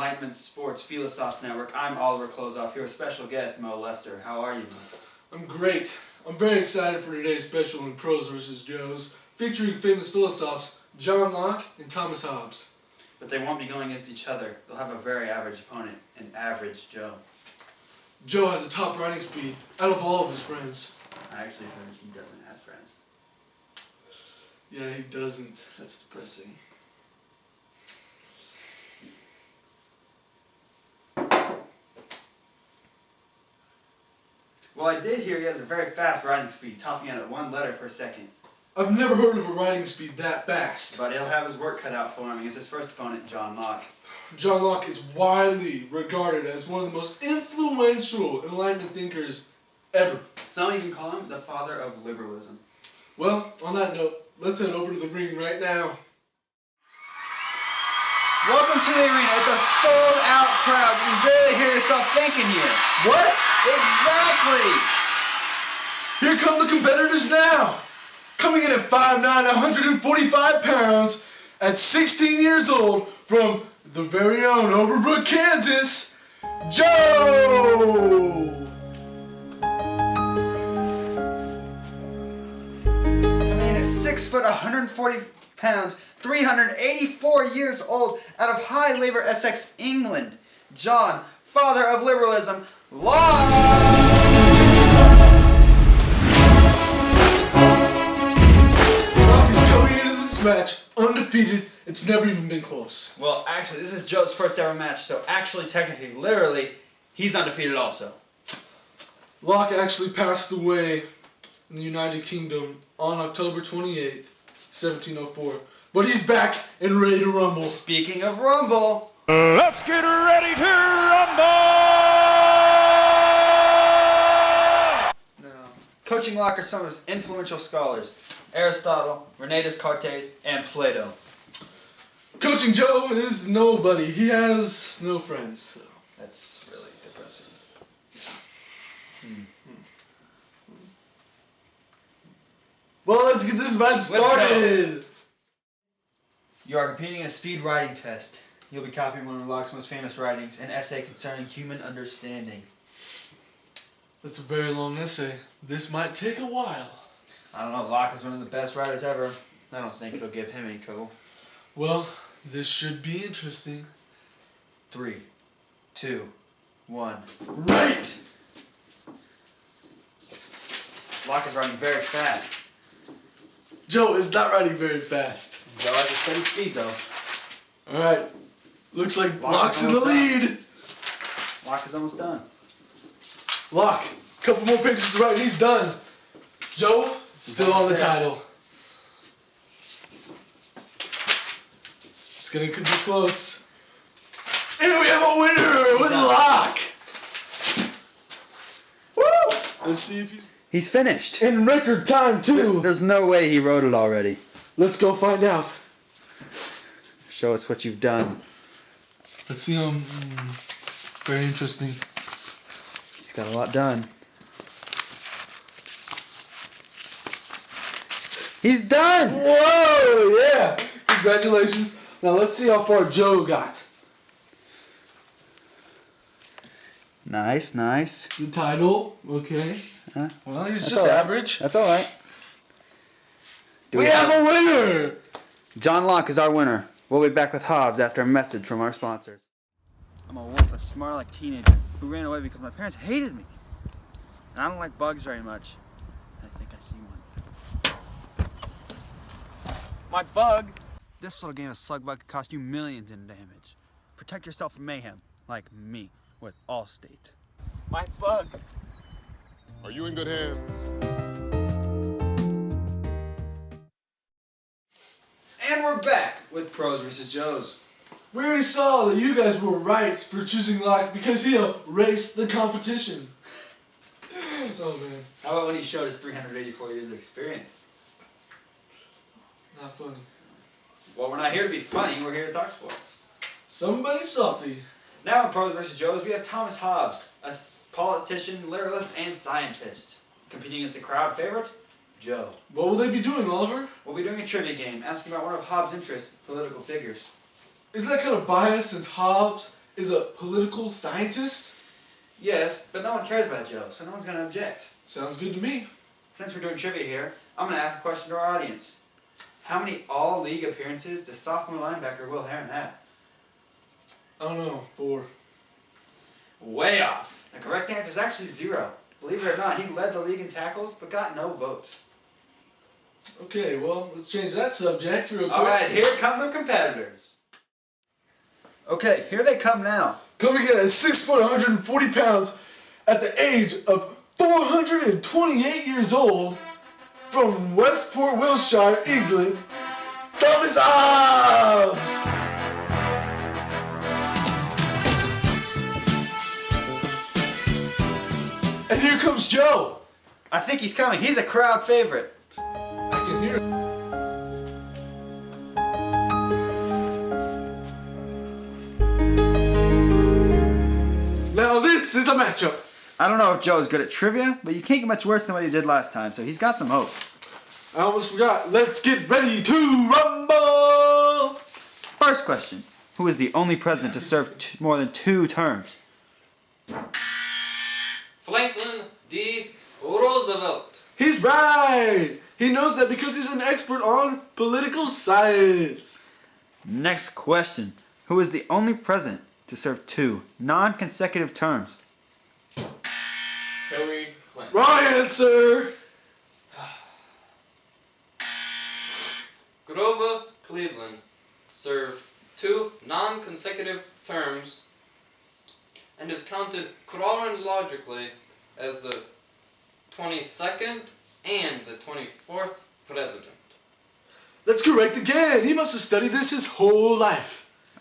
Enlightenment Sports Philosophes Network. I'm Oliver Klozoff, here with special guest Mo Lester. How are you, Mo? I'm great. I'm very excited for today's special in Pros vs. Joes, featuring famous philosophers John Locke and Thomas Hobbes. But they won't be going against each other. They'll have a very average opponent, an average Joe. Joe has the top riding speed out of all of his friends. I actually heard he doesn't have friends. Yeah, he doesn't. That's depressing. Well, I did hear he has a very fast riding speed, topping out at 1 letter per second. I've never heard of a riding speed that fast. But he'll have his work cut out for him against his first opponent, John Locke. John Locke is widely regarded as one of the most influential Enlightenment thinkers ever. Some even call him the father of liberalism. Well, on that note, let's head over to the ring right now. Welcome to the arena. It's a sold-out crowd. You can barely hear yourself thinking here. What? Exactly! Here come the competitors now. Coming in at 5'9", 145 pounds, at 16 years old, from the very own Overbrook, Kansas, Joe! Coming in at 6 foot, 140 pounds, 384 years old, out of High Labour, Essex, England, John, father of liberalism, Locke! Match undefeated. It's never even been close. Well, actually, this is Joe's first ever match, so actually, technically, literally, he's undefeated also. Locke actually passed away in the United Kingdom on October 28th, 1704. But he's back and ready to rumble. Speaking of rumble, let's get ready to rumble! No. Coaching Locke are some of his influential scholars. Aristotle, Rene Descartes, and Plato. Coaching Joe is nobody. He has no friends. So. That's really depressing. Well, let's get this match started. You are competing in a speed writing test. You'll be copying one of Locke's most famous writings, an essay concerning human understanding. That's a very long essay. This might take a while. I don't know, Locke is one of the best writers ever. I don't think it'll give him any trouble. Well, this should be interesting. 3, 2, 1. Right! Locke is writing very fast. Joe is not writing very fast. Joe has a steady speed, though. Alright. Looks like Locke's in the lead. Locke is almost done. Locke, a couple more pages to write and he's done. Joe, still on the title. It's getting this close. And we have a winner with Locke. Woo! Let's see if He's finished. in record time too. There's no way he wrote it already. Let's go find out. Show us what you've done. Let's see very interesting. He's got a lot done. He's done! Whoa! Yeah! Congratulations. Now let's see how far Joe got. Nice, nice. The title, okay. Well, he's That's just right. average. That's alright. We have a winner! John Locke is our winner. We'll be back with Hobbes after a message from our sponsors. I'm a wolf, a smart-aleck teenager who ran away because my parents hated me. And I don't like bugs very much. I think I see one. My bug! This little game of slug bug could cost you millions in damage. Protect yourself from mayhem, like me, with Allstate. My bug! Are you in good hands? And we're back with Pros vs. Joes. We already saw that you guys were right for choosing Locke because he erased the competition. Oh man. How about when he showed his 384 years of experience? Not funny. Well, we're not here to be funny, we're here to talk sports. Somebody's salty. Now in Pros vs. Joes, we have Thomas Hobbes, a politician, literalist, and scientist. Competing against the crowd favorite, Joe. What will they be doing, Oliver? We'll be doing a trivia game, asking about one of Hobbes' interests, political figures. Isn't that kind of biased since Hobbes is a political scientist? Yes, but no one cares about Joe, so no one's going to object. Sounds good to me. Since we're doing trivia here, I'm going to ask a question to our audience. How many all-league appearances does sophomore linebacker Will Heron have? I don't know, 4. Way off. The correct answer is actually 0. Believe it or not, he led the league in tackles, but got no votes. Okay, well, let's change that subject real quick. Alright, here come the competitors. Okay, here they come now. Coming in at 6 foot 140 pounds at the age of 428 years old from Westport, Wiltshire, England, Thomas Hobbs! And here comes Joe. I think he's coming. He's a crowd favorite. I can hear it. Now this is a matchup. I don't know if Joe's good at trivia, but you can't get much worse than what he did last time, so he's got some hope. I almost forgot. Let's get ready to rumble! First question. Who is the only president to serve more than 2 terms? Franklin D. Roosevelt. He's right! He knows that because he's an expert on political science. Next question. Who is the only president to serve 2 non-consecutive terms? Hillary Clinton. Wrong answer! Grover Cleveland served 2 non-consecutive terms and is counted chronologically as the 22nd and the 24th president. That's correct again. He must have studied this his whole life.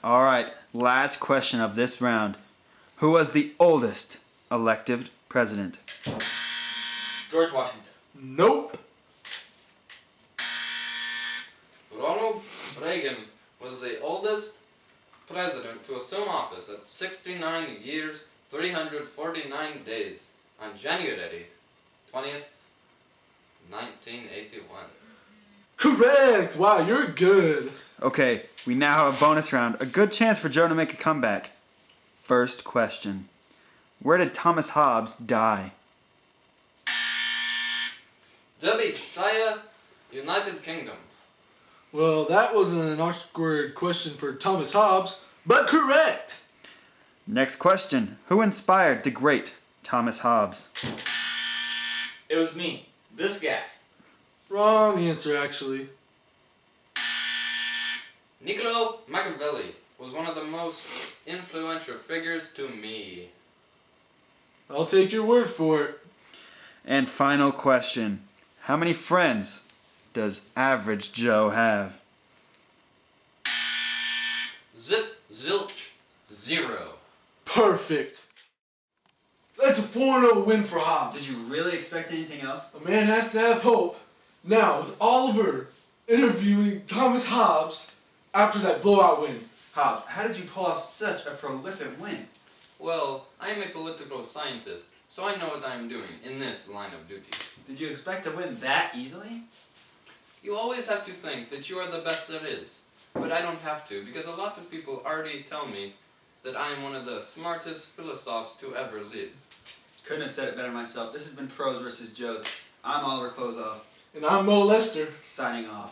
Alright, last question of this round. Who was the oldest elected president? George Washington. Nope. Ronald Reagan was the oldest president to assume office at 69 years, 349 days on January 20th, 1981. Correct. Wow, you're good. Okay, we now have a bonus round. A good chance for Joe to make a comeback. First question. Where did Thomas Hobbs die? Derbyshire, United Kingdom. Well, that wasn't an awkward question for Thomas Hobbs, but correct. Next question. Who inspired the great Thomas Hobbs? It was me. This guy. Wrong answer, actually. Mcwj was one of the most influential figures to me. I'll take your word for it. And final question. How many friends does average Joe have? Zip, zilch, 0. Perfect. That's a 4-0 win for Hobbs. Did you really expect anything else? A man has to have hope. Now, with Oliver interviewing Thomas Hobbs after that blowout win. Hobbs, how did you pull off such a prolific win? Well, I am a political scientist, so I know what I am doing in this line of duty. Did you expect to win that easily? You always have to think that you are the best there is. But I don't have to, because a lot of people already tell me that I am one of the smartest philosophers to ever live. Couldn't have said it better myself. This has been Pros vs. Joes. I'm Oliver Closeoff. And I'm Mo Lester. Signing off.